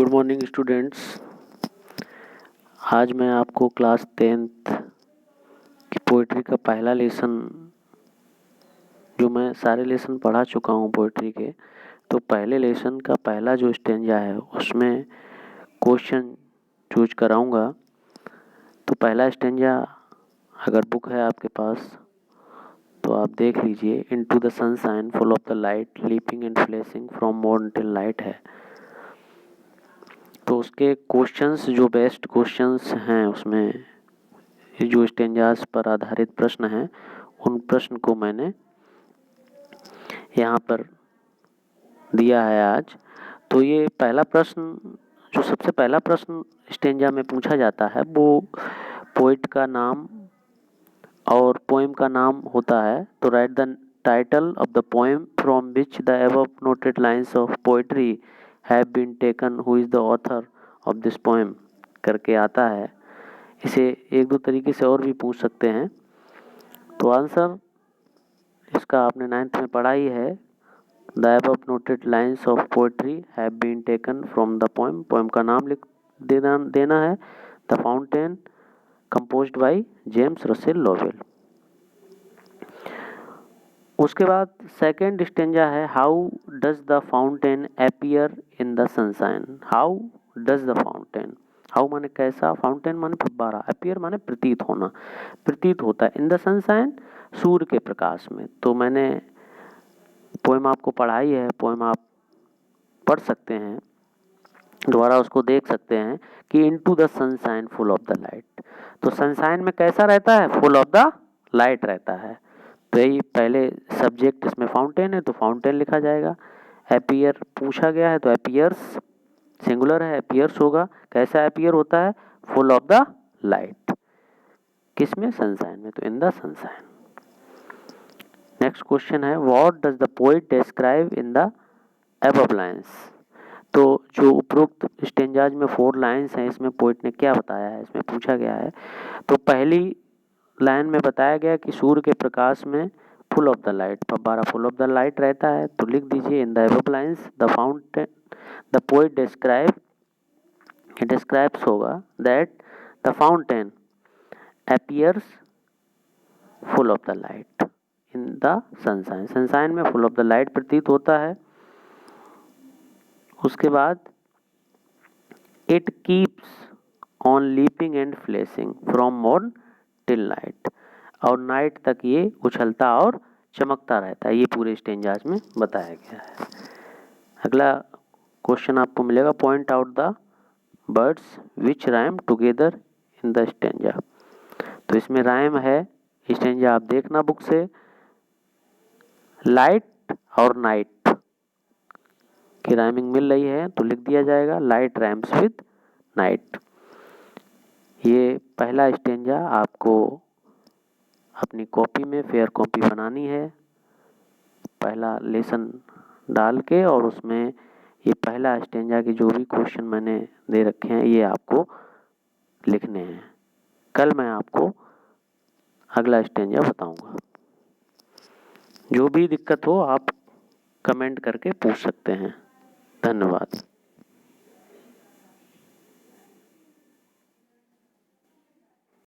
Good morning students. आज मैं आपको क्लास 10th की पोइट्री का पहला लेसन, जो मैं सारे लेसन पढ़ा चुका हूँ पोइट्री के, तो पहले लेसन का पहला जो स्टेंजा है उसमें क्वेश्चन चूज कराऊंगा। तो पहला स्टेंजा अगर बुक है आपके पास तो आप देख लीजिए। Into the sunshine full of the light leaping and flashing from morn till night है। तो उसके क्वेश्चंस, जो बेस्ट क्वेश्चंस हैं उसमें जो स्टेंजास पर आधारित प्रश्न हैं, उन प्रश्न को मैंने यहाँ पर दिया है आज। तो ये पहला प्रश्न, जो सबसे पहला प्रश्न स्टेंजा में पूछा जाता है, वो पोइट का नाम और पोएम का नाम होता है। तो write the title of the poem from which the above noted lines of poetry have been taken, who is the author of this poem करके आता है। इसे एक दो तरीके से और भी पूछ सकते हैं। तो आंसर इसका आपने 9th में पढ़ा ही है। The above noted lines of poetry have been taken from the poem. Poem का नाम लिख देना है the fountain, composed by James Russell Lowell. उसके बाद सेकेंड स्टेंजा है how does the fountain appear in the sunshine. How does the fountain, how माने कैसा, फाउंटेन माने फव्वारा, अपीयर माने प्रतीत होना, प्रतीत होता है इन द सनशाइन सूर्य के प्रकाश में। तो मैंने पोएम आपको पढ़ाई है, पोएम आप पढ़ सकते हैं, दोबारा उसको देख सकते हैं कि into the sunshine full of the light. तो सनशाइन में कैसा रहता है, फुल ऑफ द लाइट रहता है। तो यही पहले सब्जेक्ट इसमें फाउंटेन है तो फाउंटेन लिखा जाएगा। अपीयर पूछा गया है तो अपीयर्स सिंगुलर है, अपीयर्स होगा। कैसा अपीयर होता है, फुल ऑफ द लाइट। किसमें, सनशाइन में, तो in the sunshine. Next question है what does the poet describe in the above lines. तो जो उपरोक्त स्टेंजाज में 4 लाइन्स हैं, इसमें पोएट ने क्या बताया है, इसमें पूछा गया है। तो पहली लाइन में बताया गया कि सूर्य के प्रकाश में फुल ऑफ द लाइट, फव्वारा फुल ऑफ द लाइट रहता है। तो लिख दीजिए in the above lines the fountain, the poet describes होगा that the fountain appears full of the light in the sunshine. Sunshine में फुल ऑफ द लाइट प्रतीत होता है। उसके बाद it keeps on leaping and flashing from morn till night, और night तक ये उछलता और चमकता रहता है। ये पूरे स्टेंजाज में बताया गया है। अगला क्वेश्चन आपको मिलेगा point out the words which rhyme together in the stanza. तो इसमें राइम है, स्टेंजा आप देखना बुक से। लाइट और नाइट की राइमिंग मिल रही है तो लिख दिया जाएगा लाइट राइम्स विद नाइट। ये पहला स्टेंजा आपको अपनी कॉपी में फेयर कॉपी बनानी है, पहला लेसन डाल के, और उसमें ये पहला स्टेंजा के जो भी क्वेश्चन मैंने दे रखे हैं ये आपको लिखने हैं। कल मैं आपको अगला स्टेंजा बताऊंगा। जो भी दिक्कत हो आप कमेंट करके पूछ सकते हैं। धन्यवाद।